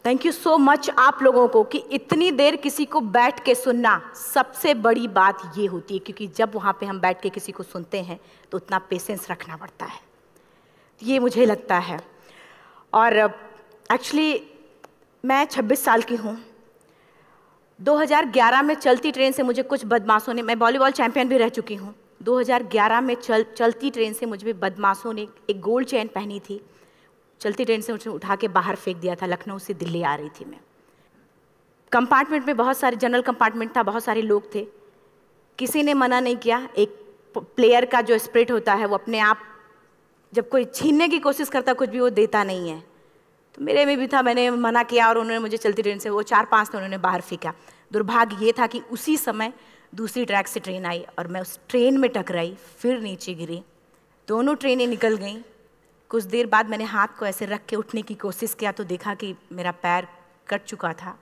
Thank you so much आप लोगों को कि इतनी देर किसी को बैठ के सुनना सबसे बड़ी बात ये होती है, क्योंकि जब वहाँ पे हम बैठ के किसी को सुनते हैं तो उतना पेशेंस रखना पड़ता है, ये मुझे लगता है। और एक्चुअली मैं 26 साल की हूँ। 2011 में चलती ट्रेन से मुझे कुछ बदमाशों ने, मैं वॉलीबॉल चैंपियन भी रह चुकी हूँ, 2011 में चलती ट्रेन से मुझे बदमाशों ने एक गोल्ड चेन पहनी थी, चलती ट्रेन से मुझे उठा के बाहर फेंक दिया था। लखनऊ से दिल्ली आ रही थी मैं। कंपार्टमेंट में बहुत सारे, जनरल कंपार्टमेंट था, बहुत सारे लोग थे, किसी ने मना नहीं किया। एक प्लेयर का जो स्पिरिट होता है वो अपने आप, जब कोई छीनने की कोशिश करता कुछ भी, वो देता नहीं है, तो मेरे में भी था। मैंने मना किया और उन्होंने मुझे चलती ट्रेन से, वो 4-5 थे, उन्होंने बाहर फेंका। दुर्भाग्य ये था कि उसी समय दूसरी ट्रैक से ट्रेन आई और मैं उस ट्रेन में टकराई, फिर नीचे गिरी, दोनों ट्रेनें निकल गईं। कुछ देर बाद मैंने हाथ को ऐसे रख के उठने की कोशिश किया तो देखा कि मेरा पैर कट चुका था।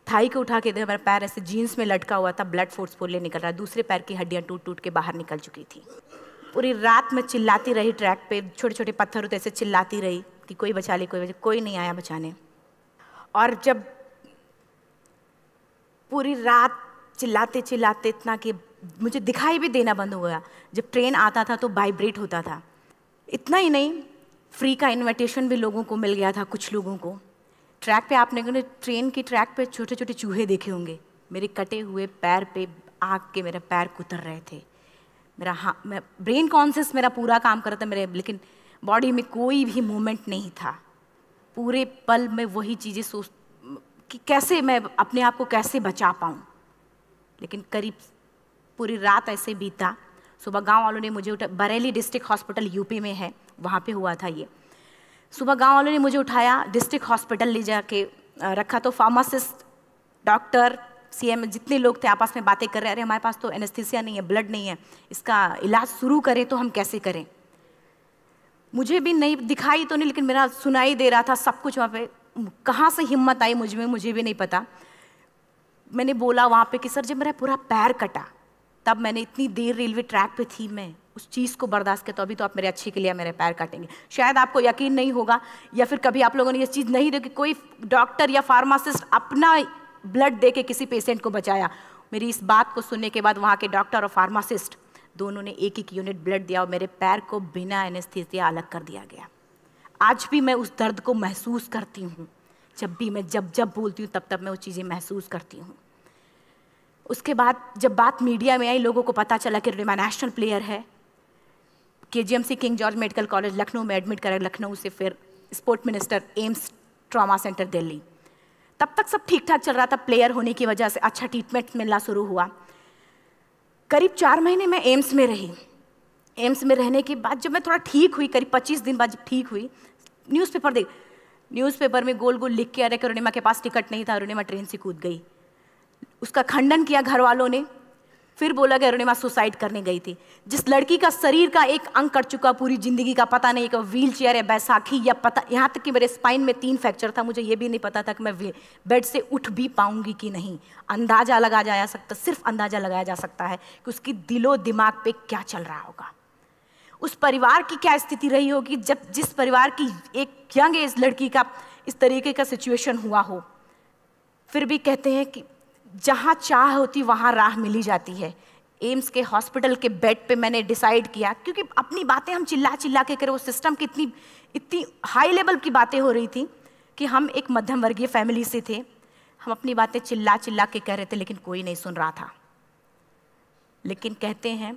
थाई को उठा के देखा, मेरा पैर ऐसे जीन्स में लटका हुआ था, ब्लड फोर्सफुली निकल रहा, दूसरे पैर की हड्डियाँ टूट टूट के बाहर निकल चुकी थी। पूरी रात मैं चिल्लाती रही ट्रैक पे, छोटे छोटे पत्थर होते ऐसे चिल्लाती रही कि कोई बचा ले, कोई नहीं आया बचाने। और जब पूरी रात चिल्लाते चिल्लाते इतना कि मुझे दिखाई भी देना बंद हो गया, जब ट्रेन आता था तो वाइब्रेट होता था। इतना ही नहीं, फ्री का इनविटेशन भी लोगों को मिल गया था, कुछ लोगों को। ट्रैक पे आपने ट्रेन की ट्रैक पे छोटे छोटे चूहे देखे होंगे, मेरे कटे हुए पैर पे आग के मेरे पैर कुतर रहे थे। मैं ब्रेन कॉन्शियस मेरा पूरा काम कर रहा था मेरे, लेकिन बॉडी में कोई भी मूवमेंट नहीं था। पूरे पल में वही चीज़ें सोच कि कैसे मैं अपने आप को कैसे बचा पाऊँ। लेकिन करीब पूरी रात ऐसे बीता। सुबह गांव वालों ने मुझे बरेली डिस्ट्रिक्ट हॉस्पिटल यूपी में है, वहाँ पे हुआ था ये। सुबह गांव वालों ने मुझे उठाया, डिस्ट्रिक्ट हॉस्पिटल ले जाके रखा, तो फार्मासिस्ट, डॉक्टर, सीएम, जितने लोग थे आपस में बातें कर रहे, अरे हमारे पास तो एनेस्थीसिया नहीं है, ब्लड नहीं है, इसका इलाज शुरू करें तो हम कैसे करें। मुझे भी नहीं दिखाई तो नहीं, लेकिन मेरा सुनाई दे रहा था सब कुछ वहाँ पे। कहाँ से हिम्मत आई मुझ में, मुझे भी नहीं पता। मैंने बोला वहाँ पे कि सर जब मेरा पूरा पैर कटा, तब मैंने इतनी देर रेलवे ट्रैक पे थी, मैं उस चीज़ को बर्दाश्त किया, तो अभी तो आप मेरे अच्छे के लिए मेरे पैर काटेंगे। शायद आपको यकीन नहीं होगा, या फिर कभी आप लोगों ने ये चीज़ नहीं देखी, कोई डॉक्टर या फार्मासिस्ट अपना ब्लड दे के किसी पेशेंट को बचाया। मेरी इस बात को सुनने के बाद वहाँ के डॉक्टर और फार्मासिस्ट दोनों ने एक एक यूनिट ब्लड दिया और मेरे पैर को बिना एनेस्थीसिया अलग कर दिया गया। आज भी मैं उस दर्द को महसूस करती हूँ, जब भी मैं जब बोलती हूँ तब मैं वो चीज़ें महसूस करती हूँ। उसके बाद जब बात मीडिया में आई, लोगों को पता चला कि रिमा नेशनल प्लेयर है, KGMC king George medical college Lucknow में एडमिट करा, लखनऊ से फिर sport minister, AIIMS trauma centre Delhi. तब तक सब ठीक ठाक चल रहा था, प्लेयर होने की वजह से अच्छा ट्रीटमेंट मिलना शुरू हुआ। करीब 4 महीने मैं एम्स में रही। एम्स में रहने के बाद जब मैं थोड़ा ठीक हुई, करीब 25 दिन बाद जब ठीक हुई, न्यूज़पेपर में गोल गोल लिख के आ रहे कि अरुणिमा के पास टिकट नहीं था, अरुणिमा ट्रेन से कूद गई। उसका खंडन किया घर वालों ने, फिर बोला कि अरुणिमा सुसाइड करने गई थी। जिस लड़की का शरीर का एक अंग कट चुका, पूरी जिंदगी का पता नहीं कि व्हील चेयर या बैसाखी या पता, यहाँ तक कि मेरे स्पाइन में 3 फ्रैक्चर था, मुझे ये भी नहीं पता था कि मैं बेड से उठ भी पाऊंगी कि नहीं। अंदाजा लगाया जा सकता, सिर्फ अंदाजा लगाया जा सकता है कि उसकी दिलो दिमाग पे क्या चल रहा होगा, उस परिवार की क्या स्थिति रही होगी, जब जिस परिवार की एक यंग एज लड़की का इस तरीके का सिचुएशन हुआ हो। फिर भी कहते हैं कि जहाँ चाह होती वहाँ राह मिली जाती है। एम्स के हॉस्पिटल के बेड पे मैंने डिसाइड किया, क्योंकि अपनी बातें हम चिल्ला चिल्ला के करें, वो सिस्टम की इतनी हाई लेवल की बातें हो रही थी कि हम एक मध्यम वर्गीय फैमिली से थे, हम अपनी बातें चिल्ला चिल्ला के कह रहे थे, लेकिन कोई नहीं सुन रहा था। लेकिन कहते हैं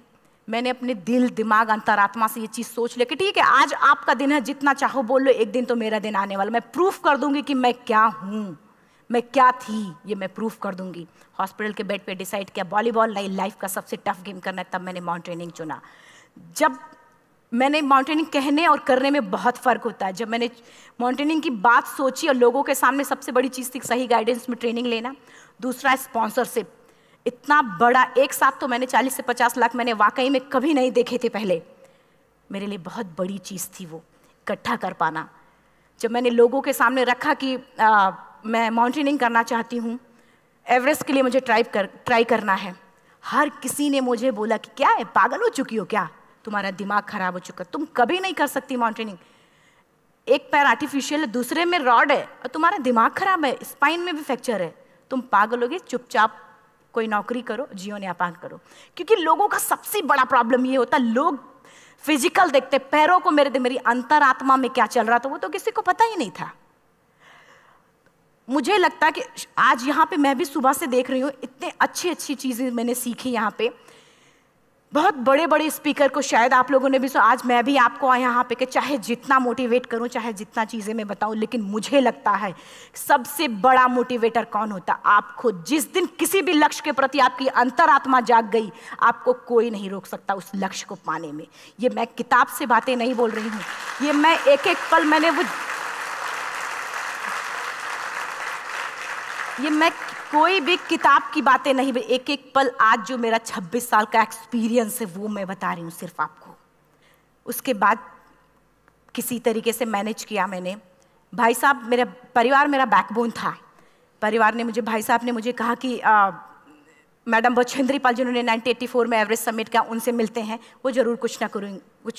मैंने अपने दिल, दिमाग, अंतरात्मा से ये चीज़ सोच लिया कि ठीक है, आज आपका दिन है, जितना चाहो बोल लो, एक दिन तो मेरा दिन आने वाला, मैं प्रूफ कर दूंगी कि मैं क्या हूँ, मैं क्या थी, ये मैं प्रूफ कर दूंगी। हॉस्पिटल के बेड पे डिसाइड किया वॉलीबॉल नहीं, लाइफ का सबसे टफ गेम करना है, तब मैंने माउंटेनिंग चुना। जब मैंने माउंटेनिंग कहने और करने में बहुत फ़र्क होता है। जब मैंने माउंटेनिंग की बात सोची और लोगों के सामने, सबसे बड़ी चीज़ थी सही गाइडेंस में ट्रेनिंग लेना, दूसरा स्पॉन्सरशिप। इतना बड़ा एक साथ तो मैंने 40 से 50 लाख मैंने वाकई में कभी नहीं देखे थे पहले। मेरे लिए बहुत बड़ी चीज़ थी वो इकट्ठा कर पाना। जब मैंने लोगों के सामने रखा कि मैं माउंटेनिंग करना चाहती हूँ, एवरेस्ट के लिए मुझे ट्राई करना है, हर किसी ने मुझे बोला कि क्या है, पागल हो चुकी हो क्या, तुम्हारा दिमाग खराब हो चुका, तुम कभी नहीं कर सकती माउंटेनिंग। एक पैर आर्टिफिशियल है, दूसरे में रॉड है, और तुम्हारा दिमाग खराब है, स्पाइन में भी फ्रैक्चर है, तुम पागल होगे, चुपचाप कोई नौकरी करो, जीवन यापन करो। क्योंकि लोगों का सबसे बड़ा प्रॉब्लम ये होता है, लोग फिजिकल देखते, पैरों को मेरी अंतरात्मा में क्या चल रहा था वो तो किसी को पता ही नहीं था। मुझे लगता है कि आज यहाँ पे मैं भी सुबह से देख रही हूँ, इतने अच्छी अच्छी चीज़ें मैंने सीखी यहाँ पे। बहुत बड़े बड़े स्पीकर को शायद आप लोगों ने भी सुना, आज मैं भी आपको यहाँ पे कि चाहे जितना मोटिवेट करूँ, चाहे जितना चीज़ें मैं बताऊँ, लेकिन मुझे लगता है सबसे बड़ा मोटिवेटर कौन होता है? आप खुद। जिस दिन किसी भी लक्ष्य के प्रति आपकी अंतरात्मा जाग गई, आपको कोई नहीं रोक सकता उस लक्ष्य को पाने में। ये मैं किताब से बातें नहीं बोल रही हूँ, ये मैं एक एक पल मैंने ये मैं कोई भी किताब की बातें नहीं, एक एक पल आज जो मेरा 26 साल का एक्सपीरियंस है वो मैं बता रही हूँ सिर्फ आपको। उसके बाद किसी तरीके से मैनेज किया मैंने। भाई साहब, मेरा परिवार मेरा बैकबोन था। परिवार ने मुझे, भाई साहब ने मुझे कहा कि मैडम बछेंद्री पाल जिन्होंने 1984 में एवरेस्ट समिट किया, उनसे मिलते हैं, वो जरूर कुछ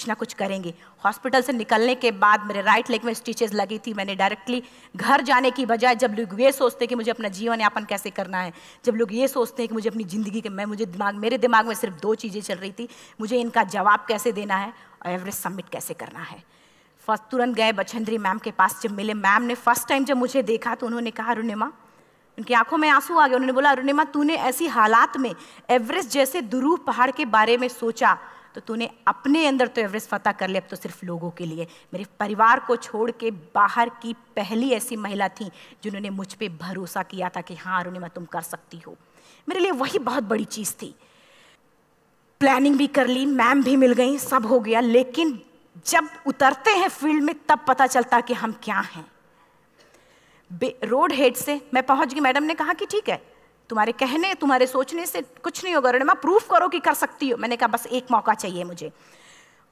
ना कुछ करेंगे। हॉस्पिटल से निकलने के बाद मेरे राइट लेग में स्टिचेस लगी थी। मैंने डायरेक्टली घर जाने की बजाय, जब लोग ये सोचते हैं कि मुझे अपना जीवन यापन कैसे करना है, जब लोग ये सोचते हैं कि मुझे अपनी ज़िंदगी के मेरे दिमाग में सिर्फ 2 चीज़ें चल रही थी, मुझे इनका जवाब कैसे देना है और एवरेस्ट समिट कैसे करना है। फर्स्ट तुरंत गए बछेंद्री मैम के पास। जब मिले, मैम ने फर्स्ट टाइम जब मुझे देखा तो उन्होंने कहा, अरुणिमा, उनकी आंखों में आंसू आ गए। उन्होंने बोला, अरुणिमा, तूने ऐसी हालात में एवरेस्ट जैसे दुरूह पहाड़ के बारे में सोचा तो तूने अपने अंदर तो एवरेस्ट फतह कर लिया, अब तो सिर्फ लोगों के लिए। मेरे परिवार को छोड़ के बाहर की पहली ऐसी महिला थी जिन्होंने मुझ पे भरोसा किया था कि हाँ अरुणिमा, तुम कर सकती हो। मेरे लिए वही बहुत बड़ी चीज़ थी। प्लानिंग भी कर ली, मैम भी मिल गई, सब हो गया। लेकिन जब उतरते हैं फील्ड में तब पता चलता कि हम क्या हैं। रोड हेड से मैं पहुंच गई। मैडम ने कहा कि ठीक है, तुम्हारे कहने, तुम्हारे सोचने से कुछ नहीं होगा अरुणिमा, प्रूफ करो कि कर सकती हो। मैंने कहा बस एक मौका चाहिए मुझे।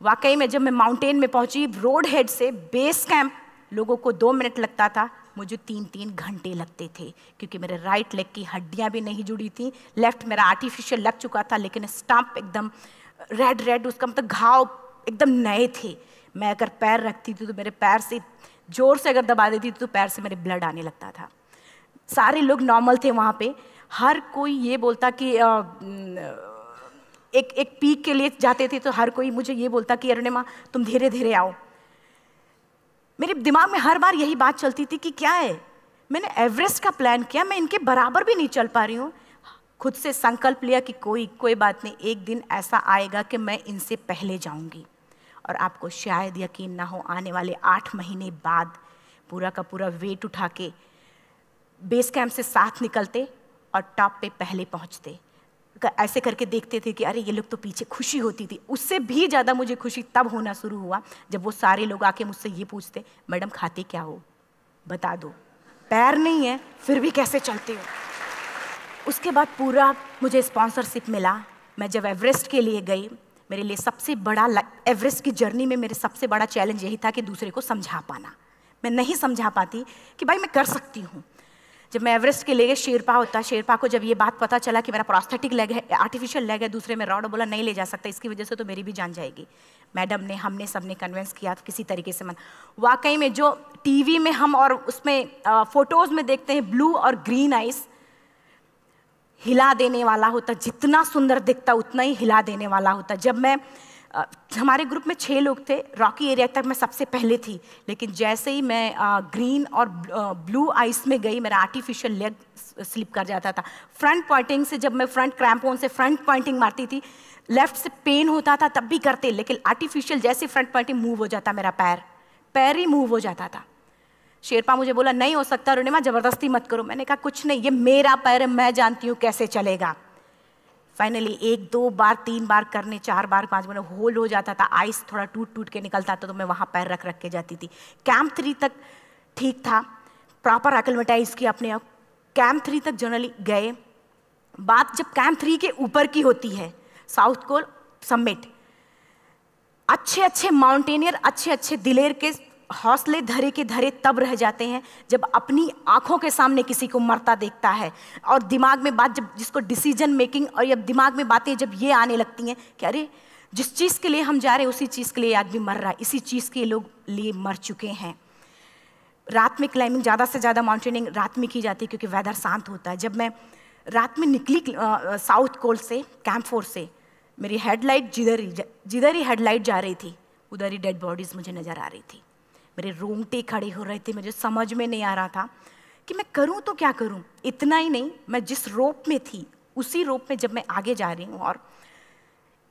वाकई में जब मैं माउंटेन में पहुंची, रोड हेड से बेस कैंप लोगों को 2 मिनट लगता था, मुझे 3-3 घंटे लगते थे, क्योंकि मेरे राइट लेग की हड्डियां भी नहीं जुड़ी थी। लेफ्ट मेरा आर्टिफिशियल लग चुका था, लेकिन स्टंप एकदम रेड, उसका मतलब घाव एकदम नए थे। मैं अगर पैर रखती थी तो मेरे पैर से जोर से अगर दबा देती थी तो पैर से मेरे ब्लड आने लगता था। सारे लोग नॉर्मल थे वहाँ पे। हर कोई ये बोलता कि एक पीक के लिए जाते थे तो हर कोई मुझे ये बोलता कि अरुणिमा, तुम धीरे धीरे आओ। मेरे दिमाग में हर बार यही बात चलती थी कि क्या है, मैंने एवरेस्ट का प्लान किया, मैं इनके बराबर भी नहीं चल पा रही हूँ। खुद से संकल्प लिया कि कोई बात नहीं, एक दिन ऐसा आएगा कि मैं इनसे पहले जाऊँगी। और आपको शायद यकीन ना हो, आने वाले 8 महीने बाद पूरा का पूरा वेट उठा के बेस कैंप से साथ निकलते और टॉप पे पहले पहुंचते। ऐसे करके देखते थे कि अरे ये लोग तो पीछे। खुशी होती थी। उससे भी ज़्यादा मुझे खुशी तब होना शुरू हुआ जब वो सारे लोग आके मुझसे ये पूछते, मैडम खाते क्या हो, बता दो। पैर नहीं है फिर भी कैसे चलते हो। उसके बाद पूरा मुझे स्पॉन्सरशिप मिला। मैं जब एवरेस्ट के लिए गई, मेरे लिए सबसे बड़ा, एवरेस्ट की जर्नी में मेरे सबसे बड़ा चैलेंज यही था कि दूसरे को समझा पाना। मैं नहीं समझा पाती कि भाई मैं कर सकती हूँ। जब मैं एवरेस्ट के लिए गई, शेरपा होता, शेरपा को जब ये बात पता चला कि मेरा प्रोस्थेटिक लेग है, आर्टिफिशियल लेग है, दूसरे में रॉड, बोला नहीं ले जा सकता, इसकी वजह से तो मेरी भी जान जाएगी। मैडम ने, हमने सबने कन्विंस किया किसी तरीके से। मन वाकई में जो टीवी में हम और उसमें फोटोज़ में देखते हैं, ब्लू और ग्रीन आइस, हिला देने वाला होता। जितना सुंदर दिखता उतना ही हिला देने वाला होता। जब मैं हमारे ग्रुप में 6 लोग थे, रॉकी एरिया तक मैं सबसे पहले थी, लेकिन जैसे ही मैं ग्रीन और ब्लू आइस में गई, मेरा आर्टिफिशियल लेग स्लिप कर जाता था। फ्रंट पॉइंटिंग से, जब मैं फ्रंट क्रैम्पोन से फ्रंट पॉइंटिंग मारती थी, लेफ्ट से पेन होता था तब भी करते, लेकिन आर्टिफिशियल जैसे फ्रंट पॉइंटिंग मूव हो जाता, मेरा पैर ही मूव हो जाता था। शेरपा मुझे बोला नहीं हो सकता अरुणिमा, जबरदस्ती मत करो। मैंने कहा कुछ नहीं, ये मेरा पैर है, मैं जानती हूँ कैसे चलेगा। फाइनली 1, 2 बार, 3 बार करने, 4 बार, 5 बार होल हो जाता था। आइस थोड़ा टूट के निकलता था तो मैं वहाँ पैर रख के जाती थी। कैंप 3 तक ठीक था, प्रॉपर एक्लेमेटाइज किया अपने आप। कैंप 3 तक जनरली गए। बात जब कैंप 3 के ऊपर की होती है, साउथ कोल समिट, अच्छे माउंटेनियर, अच्छे दिलेर के हौसले धरे के धरे तब रह जाते हैं जब अपनी आंखों के सामने किसी को मरता देखता है, और दिमाग में बात, जब जिसको डिसीजन मेकिंग, और जब दिमाग में बातें जब ये आने लगती हैं कि अरे जिस चीज़ के लिए हम जा रहे हैं उसी चीज़ के लिए आदमी मर रहा है, इसी चीज़ के लोग लिए मर चुके हैं। रात में क्लाइंबिंग, ज़्यादा से ज़्यादा माउंटेनिंग रात में की जाती है क्योंकि वेदर शांत होता है। जब मैं रात में निकली साउथ कोल से, कैंप 4 से, मेरी हेडलाइट जिधर ही हेडलाइट जा रही थी उधर ही डेड बॉडीज़ मुझे नज़र आ रही थी। मेरे रोंगटे खड़े हो रहे थे, मुझे समझ में नहीं आ रहा था कि मैं करूं तो क्या करूं। इतना ही नहीं, मैं जिस रोप में थी उसी रोप में जब मैं आगे जा रही हूं और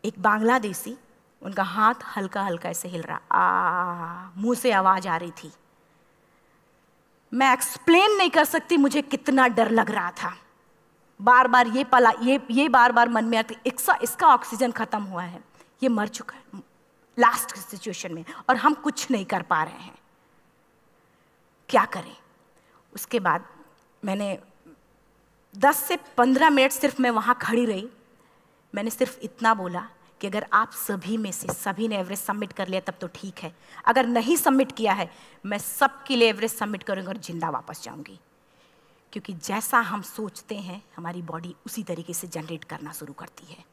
एक बांग्लादेशी, उनका हाथ हल्का हल्का ऐसे हिल रहा, मुंह से आवाज़ आ रही थी। मैं एक्सप्लेन नहीं कर सकती मुझे कितना डर लग रहा था। बार बार ये बार बार मन में आती, इसका ऑक्सीजन खत्म हुआ है, ये मर चुका है लास्ट सिचुएशन में, और हम कुछ नहीं कर पा रहे हैं, क्या करें। उसके बाद मैंने 10 से 15 मिनट सिर्फ मैं वहाँ खड़ी रही। मैंने सिर्फ इतना बोला कि अगर आप सभी में से सभी ने एवरेस्ट सबमिट कर लिया तब तो ठीक है, अगर नहीं सबमिट किया है मैं सबके लिए एवरेस्ट सबमिट करूँगी और जिंदा वापस जाऊँगी। क्योंकि जैसा हम सोचते हैं हमारी बॉडी उसी तरीके से जनरेट करना शुरू करती है।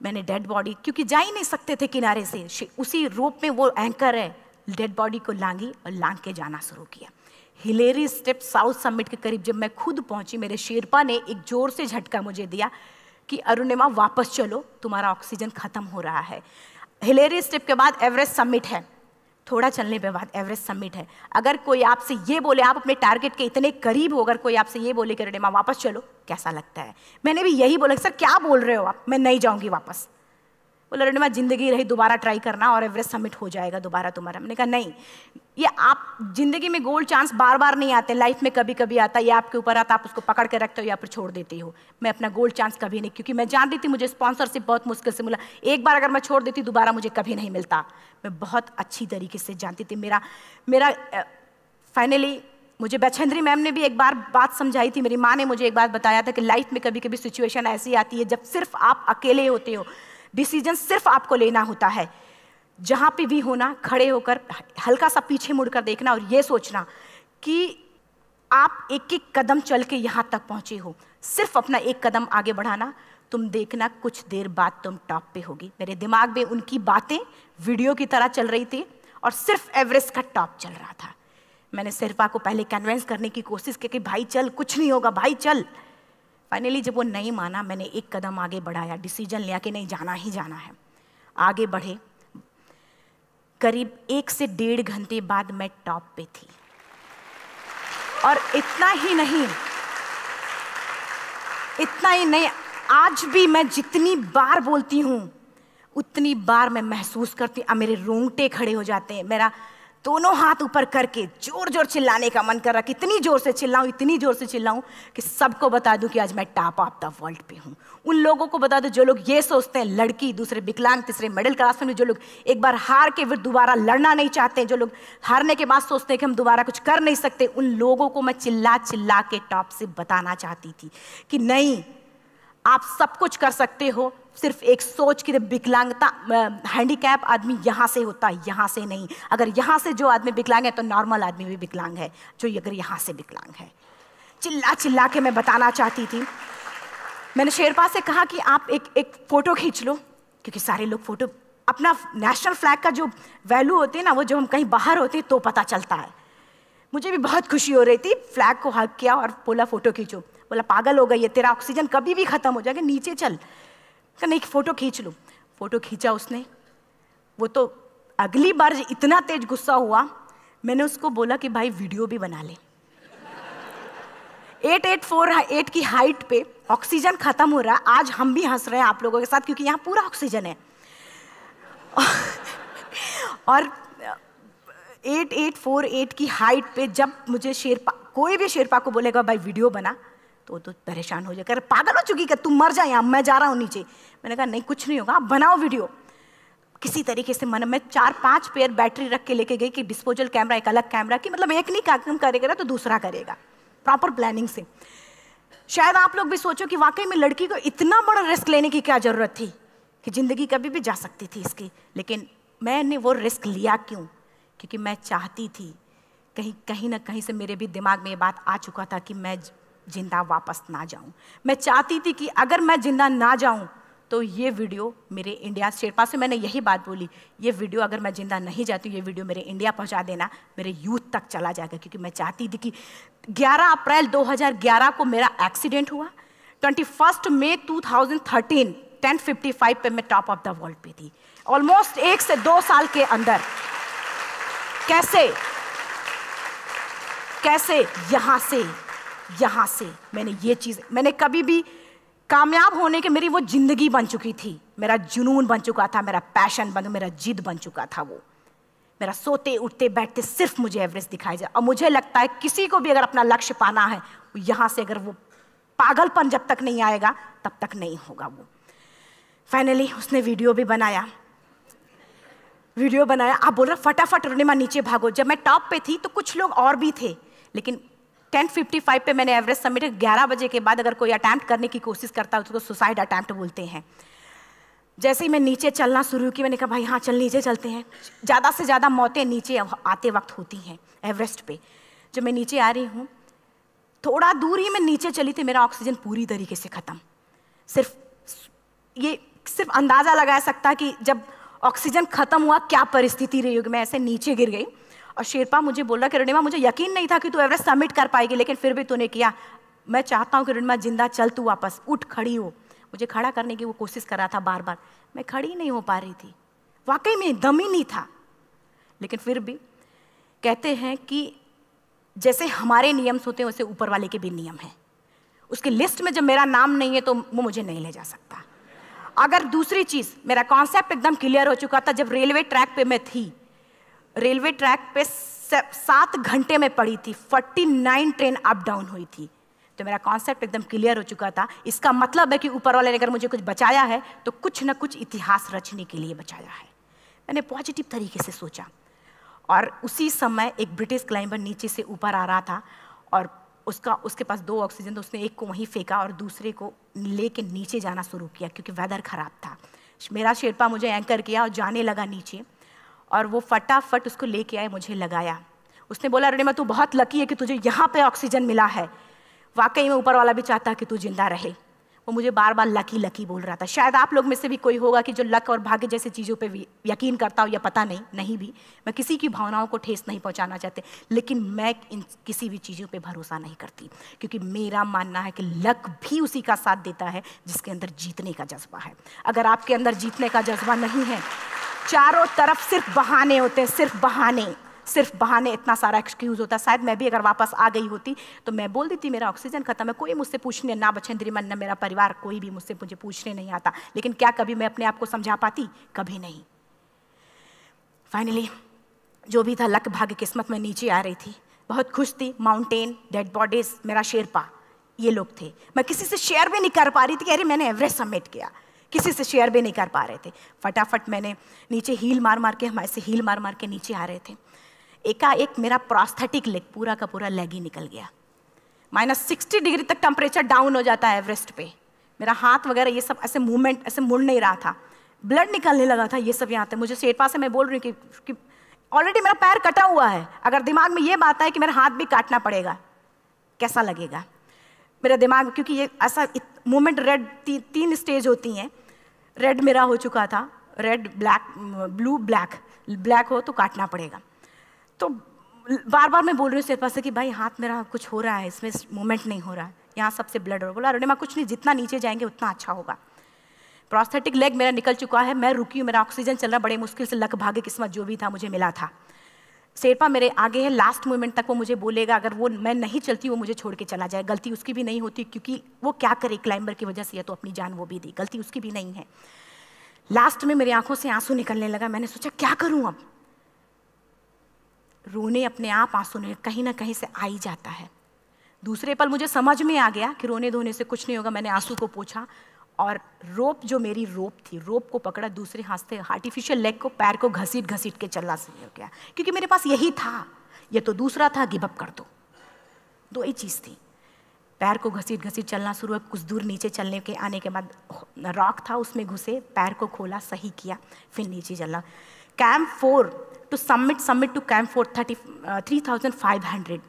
मैंने डेड बॉडी, क्योंकि जा ही नहीं सकते थे किनारे से, उसी रोप में वो एंकर है, डेड बॉडी को लांगी और लांग के जाना शुरू किया। हिलेरी स्टेप साउथ समिट के करीब जब मैं खुद पहुंची, मेरे शेरपा ने एक जोर से झटका मुझे दिया कि अरुणिमा वापस चलो, तुम्हारा ऑक्सीजन खत्म हो रहा है। हिलेरी स्टेप के बाद एवरेस्ट समिट है, थोड़ा चलने के बाद एवरेस्ट समिट है। अगर कोई आपसे ये बोले, आप अपने टारगेट के इतने करीब हो, अगर कोई आपसे ये बोले कि अरुणिमा वापस चलो, कैसा लगता है? मैंने भी यही बोला, सर क्या बोल रहे हो आप, मैं नहीं जाऊंगी वापस। बोला अरुणिमा जिंदगी रही, दोबारा ट्राई करना और एवरेस्ट समिट हो जाएगा दोबारा तुम्हारा। मैंने कहा नहीं, ये आप जिंदगी में गोल्ड चांस बार बार नहीं आते, लाइफ में कभी कभी आता है, ये आपके ऊपर आता, आप उसको पकड़ के रखते हो या फिर छोड़ देते हो। मैं अपना गोल्ड चांस कभी नहीं, क्योंकि मैं जान रही थी मुझे स्पॉन्सरशिप बहुत मुश्किल से मिला, एक बार अगर मैं छोड़ देती दोबारा मुझे कभी नहीं मिलता। मैं बहुत अच्छी तरीके से जानती थी। मेरा फाइनली मुझे बछेंद्री मैम ने भी एक बार बात समझाई थी, मेरी माँ ने मुझे एक बात बताया था कि लाइफ में कभी कभी सिचुएशन ऐसी आती है जब सिर्फ आप अकेले होते हो, डिसीजन सिर्फ आपको लेना होता है। जहाँ पे भी होना, खड़े होकर हल्का सा पीछे मुड़कर देखना और ये सोचना कि आप एक एक कदम चल के यहाँ तक पहुँचे हो, सिर्फ अपना एक कदम आगे बढ़ाना, तुम देखना कुछ देर बाद तुम टॉप पे होगी। मेरे दिमाग में उनकी बातें वीडियो की तरह चल रही थी और सिर्फ एवरेस्ट का टॉप चल रहा था। मैंने शेरपा को पहले कन्विंस करने की कोशिश की कि भाई चल, कुछ नहीं होगा भाई चल। फाइनली जब वो नहीं माना, मैंने एक कदम आगे बढ़ाया, डिसीजन लिया कि नहीं, जाना ही जाना है। आगे बढ़े, करीब 1 से 1.5 घंटे बाद मैं टॉप पे थी। और इतना ही नहीं, आज भी मैं जितनी बार बोलती हूँ उतनी बार मैं महसूस करती हूँ, मेरे रोंगटे खड़े हो जाते हैं, मेरा दोनों हाथ ऊपर करके जोर जोर चिल्लाने का मन कर रहा, कितनी जोर से चिल्लाऊं, इतनी जोर से चिल्लाऊं कि सबको बता दूं कि आज मैं टॉप ऑफ द वर्ल्ड पे हूं। उन लोगों को बता दूं जो लोग ये सोचते हैं, लड़की, दूसरे विकलांग, तीसरे मिडिल क्लास में, जो लोग एक बार हार के फिर दोबारा लड़ना नहीं चाहते, जो लोग हारने के बाद सोचते हैं कि हम दोबारा कुछ कर नहीं सकते, उन लोगों को मैं चिल्ला चिल्ला के टॉप से बताना चाहती थी कि नहीं, आप सब कुछ कर सकते हो। सिर्फ एक सोच की विकलांगता, हैंडीकैप आदमी यहाँ से होता है, यहाँ से नहीं। अगर यहाँ से जो आदमी विकलांग है तो नॉर्मल आदमी भी विकलांग है, जो अगर यहाँ से विकलांग है। चिल्ला चिल्ला के मैं बताना चाहती थी। मैंने शेरपा से कहा कि आप एक फ़ोटो खींच लो, क्योंकि सारे लोग फ़ोटो, अपना नेशनल फ्लैग का जो वैल्यू होती है ना, वो जो हम कहीं बाहर होते हैं तो पता चलता है। मुझे भी बहुत खुशी हो रही थी, फ्लैग को हग किया और बोला फ़ोटो खींचो। बोला पागल हो गई है, तेरा ऑक्सीजन कभी भी ख़त्म हो जाएगा, नीचे चल। नहीं, फ़ोटो खींच लो। फ़ोटो खींचा उसने। वो तो अगली बार इतना तेज गुस्सा हुआ, मैंने उसको बोला कि भाई वीडियो भी बना ले। 8848 की हाइट पे ऑक्सीजन खत्म हो रहा है, आज हम भी हंस रहे हैं आप लोगों के साथ क्योंकि यहाँ पूरा ऑक्सीजन है। और 8848 की हाइट पे जब मुझे शेरपा, कोई भी शेरपा को बोलेगा भाई वीडियो बना, तो परेशान हो जाएगा, पागल हो चुकी कि तुम मर जाए, यहाँ मैं जा रहा हूँ नीचे। मैंने कहा नहीं, कुछ नहीं होगा, आप बनाओ वीडियो। किसी तरीके से मैं 4-5 पेयर बैटरी रख के लेके गई कि डिस्पोजल कैमरा, एक अलग कैमरा की, मतलब एक नहीं काम करेगा तो दूसरा करेगा, प्रॉपर प्लानिंग से। शायद आप लोग भी सोचो कि वाकई में लड़की को इतना बड़ा रिस्क लेने की क्या जरूरत थी, कि जिंदगी कभी भी जा सकती थी इसकी। लेकिन मैंने वो रिस्क लिया क्यों? क्योंकि मैं चाहती थी, कहीं ना कहीं से मेरे भी दिमाग में ये बात आ चुका था कि मैं जिंदा वापस ना जाऊं। मैं चाहती थी कि अगर मैं जिंदा ना जाऊं तो ये वीडियो मेरे इंडिया शेरपा से मैंने यही बात बोली, ये वीडियो अगर मैं जिंदा नहीं जाती हूँ, ये वीडियो मेरे इंडिया पहुँचा देना, मेरे यूथ तक चला जाएगा। क्योंकि मैं चाहती थी कि 11 अप्रैल 2011 को मेरा एक्सीडेंट हुआ, 21 मई 2013 10:55 पे मैं टॉप ऑफ द वर्ल्ड पे थी। ऑलमोस्ट 1 से 2 साल के अंदर कैसे यहाँ से मैंने ये चीज़, मैंने कभी भी कामयाब होने के, मेरी वो जिंदगी बन चुकी थी, मेरा जुनून बन चुका था, मेरा पैशन मेरा जिद बन चुका था। वो मेरा सोते उठते बैठते सिर्फ मुझे एवरेस्ट दिखाई जाए। और मुझे लगता है किसी को भी अगर अपना लक्ष्य पाना है, यहाँ से अगर वो पागलपन जब तक नहीं आएगा तब तक नहीं होगा। वो फाइनली उसने वीडियो बनाया। आप बोल रहे फटाफट रोनिमा नीचे भागो। जब मैं टॉप पे थी तो कुछ लोग और भी थे, लेकिन 10:55 पे मैंने एवरेस्ट समिट, 11 बजे के बाद अगर कोई अटैम्प्ट करने की कोशिश करता है उसको सुसाइड अटैम्प्ट बोलते हैं। जैसे ही मैं नीचे चलना शुरू की, मैंने कहा भाई हाँ चल नीचे चलते हैं। ज़्यादा से ज़्यादा मौतें नीचे आते वक्त होती हैं एवरेस्ट पे। जब मैं नीचे आ रही हूँ, थोड़ा दूर ही मैं नीचे चली थी, मेरा ऑक्सीजन पूरी तरीके से ख़त्म। सिर्फ अंदाज़ा लगा सकता कि जब ऑक्सीजन ख़त्म हुआ क्या परिस्थिति रही होगी। मैं ऐसे नीचे गिर गई और शेरपा मुझे बोल रहा कि रोनिमा मुझे यकीन नहीं था कि तू एवरेस्ट सबमिट कर पाएगी, लेकिन फिर भी तूने किया। मैं चाहता हूँ कि रोनिमा जिंदा चल, तू वापस उठ, खड़ी हो। मुझे खड़ा करने की वो कोशिश कर रहा था बार बार, मैं खड़ी नहीं हो पा रही थी, वाकई में दम ही नहीं था। लेकिन फिर भी कहते हैं कि जैसे हमारे नियम होते हैं वैसे ऊपर वाले के भी नियम हैं। उसकी लिस्ट में जब मेरा नाम नहीं है तो वो मुझे नहीं ले जा सकता। अगर दूसरी चीज़, मेरा कॉन्सेप्ट एकदम क्लियर हो चुका था। जब रेलवे ट्रैक पे मैं थी, रेलवे ट्रैक पे 7 घंटे में पड़ी थी, 49 ट्रेन अप डाउन हुई थी, तो मेरा कॉन्सेप्ट एकदम क्लियर हो चुका था। इसका मतलब है कि ऊपर वाले ने अगर मुझे कुछ बचाया है तो कुछ ना कुछ इतिहास रचने के लिए बचाया है। मैंने पॉजिटिव तरीके से सोचा। और उसी समय एक ब्रिटिश क्लाइंबर नीचे से ऊपर आ रहा था और उसके पास 2 ऑक्सीजन, तो उसने एक को वहीं फेंका और दूसरे को लेके नीचे जाना शुरू किया क्योंकि वेदर ख़राब था। मेरा शेरपा मुझे एंकर किया और जाने लगा नीचे, और वो फटाफट उसको लेके आए, मुझे लगाया। उसने बोला रोनिमा तू बहुत लकी है कि तुझे यहाँ पे ऑक्सीजन मिला है। वाकई में ऊपर वाला भी चाहता है कि तू जिंदा रहे। वो मुझे बार बार लकी लकी बोल रहा था। शायद आप लोग में से भी कोई होगा कि जो लक और भाग्य जैसी चीज़ों पे यकीन करता हो, या पता नहीं भी। मैं किसी की भावनाओं को ठेस नहीं पहुंचाना चाहती, लेकिन मैं इन किसी भी चीज़ों पे भरोसा नहीं करती, क्योंकि मेरा मानना है कि लक भी उसी का साथ देता है जिसके अंदर जीतने का जज्बा है। अगर आपके अंदर जीतने का जज्बा नहीं है, चारों तरफ सिर्फ बहाने होते हैं, सिर्फ बहाने, इतना सारा एक्सक्यूज़ होता है। शायद मैं भी अगर वापस आ गई होती तो मैं बोल देती मेरा ऑक्सीजन खत्म है, कोई मुझसे पूछने ना बचेंद्री मन ना मेरा परिवार, कोई भी मुझे पूछने नहीं आता। लेकिन क्या कभी मैं अपने आप को समझा पाती? कभी नहीं। फाइनली जो भी था, लक भाग्य किस्मत में नीचे आ रही थी, बहुत खुश थी। माउंटेन, डेड बॉडीज, मेरा शेरपा, ये लोग थे। मैं किसी से शेयर भी नहीं कर पा रही थी कि अरे मैंने एवरेस्ट सबमिट किया, किसी से शेयर भी नहीं कर पा रहे थे। फटाफट मैंने नीचे हील मार के, हमारे से हील मार के नीचे आ रहे थे। एकाएक मेरा प्रोस्थेटिक लेग, पूरा का पूरा लेग ही निकल गया। -60 डिग्री तक टेम्परेचर डाउन हो जाता है एवरेस्ट पे। मेरा हाथ वगैरह ये सब ऐसे मूवमेंट, ऐसे मुड़ नहीं रहा था, ब्लड निकलने लगा था, ये सब यहाँ पे। मुझे शेरपा से मैं बोल रही हूँ कि ऑलरेडी मेरा पैर कटा हुआ है, अगर दिमाग में ये बात है कि मेरा हाथ भी काटना पड़ेगा, कैसा लगेगा मेरा दिमाग। क्योंकि ये ऐसा मूवमेंट, रेड 3 स्टेज होती हैं। रेड मेरा हो चुका था, रेड, ब्लैक, ब्लू, ब्लैक हो तो काटना पड़ेगा। तो बार बार मैं बोल रही हूँ शेरपा से कि भाई हाथ मेरा कुछ हो रहा है, इसमें मूवमेंट नहीं हो रहा है, यहाँ सबसे ब्लड हो रहा है। बोला रोनिमा कुछ नहीं, जितना नीचे जाएंगे उतना अच्छा होगा। प्रोस्थेटिक लेग मेरा निकल चुका है, मैं रुकी हूँ, मेरा ऑक्सीजन चल रहा, बड़े मुश्किल से लक भाग्य किस्मत जो भी था मुझे मिला था। शेरपा मेरे आगे है, लास्ट मोमेंट तक वो मुझे बोलेगा, अगर वो मैं नहीं चलती वो मुझे छोड़ के चला जाए। गलती उसकी भी नहीं होती, क्योंकि वो क्या करे क्लाइंबर की वजह से, या तो अपनी जान वो भी दी, गलती उसकी भी नहीं है। लास्ट में मेरी आंखों से आंसू निकलने लगा। मैंने सोचा क्या करूँ अब, रोने अपने आप आंसू ने कहीं ना कहीं से आ ही जाता है। दूसरे पल मुझे समझ में आ गया कि रोने धोने से कुछ नहीं होगा। मैंने आंसू को पोंछा और रोप, जो मेरी रोप थी, रोप को पकड़ा, दूसरे हाथ से आर्टिफिशियल लेग को, पैर को घसीट के चलना शुरू हो गया, क्योंकि मेरे पास यही था। ये तो दूसरा था, गिव अप कर दो ही चीज़ थी। पैर को घसीट चलना शुरू हुआ। कुछ दूर नीचे चलने के आने के बाद रॉक था, उसमें घुसे, पैर को खोला, सही किया, फिर नीचे चलना। Camp 4 to summit to camp 4 3500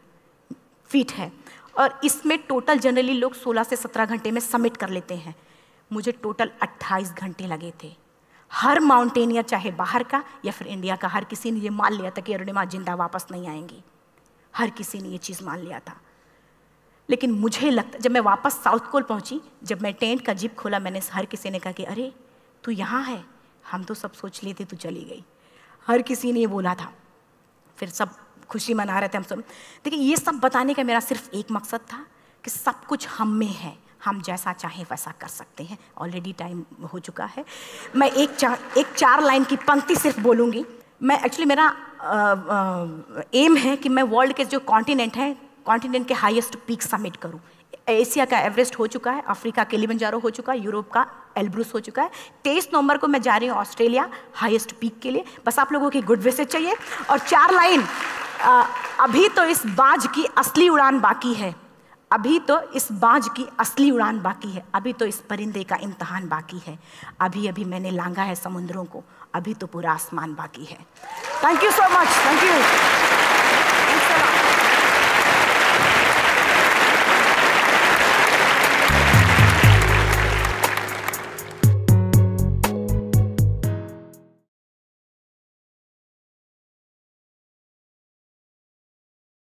feet है, और इसमें टोटल जनरली लोग 16 से 17 घंटे में समिट कर लेते हैं। मुझे टोटल 28 घंटे लगे थे। हर माउंटेनियर, चाहे बाहर का या फिर इंडिया का, हर किसी ने ये मान लिया था कि अरुणिमा जिंदा वापस नहीं आएंगी। हर किसी ने ये चीज़ मान लिया था। लेकिन मुझे लगता, जब मैं वापस साउथ पोल पहुंची, जब मैं टेंट का जिप खोला, मैंने हर किसी ने कहा कि अरे तू यहाँ है, हम तो सब सोच लिए थे तू चली गई। हर किसी ने ये बोला था। फिर सब खुशी मना रहे थे हम सब। देखिए, ये सब बताने का मेरा सिर्फ एक मकसद था कि सब कुछ हम में है, हम जैसा चाहें वैसा कर सकते हैं। ऑलरेडी टाइम हो चुका है। मैं एक चार लाइन की पंक्ति सिर्फ बोलूँगी। मैं एक्चुअली, मेरा एम है कि मैं वर्ल्ड के जो कॉन्टिनेंट हैं, कॉन्टिनेंट के हाईएस्ट पीक समिट करूं। एशिया का एवरेस्ट हो चुका है, अफ्रीका किलिमंजारो हो चुका है, यूरोप का एल्ब्रूस हो चुका है। 23 नवंबर को मैं जा रही हूँ ऑस्ट्रेलिया हाईएस्ट पीक के लिए। बस आप लोगों की गुड विशेस चाहिए। और 4 लाइन, अभी तो इस बाज की असली उड़ान बाकी है, अभी तो इस बाज की असली उड़ान बाकी है, अभी तो इस परिंदे का इम्तहान बाकी है, अभी अभी मैंने लांघा है समुद्रों को, अभी तो पूरा आसमान बाकी है। Thank you so much. Thank you.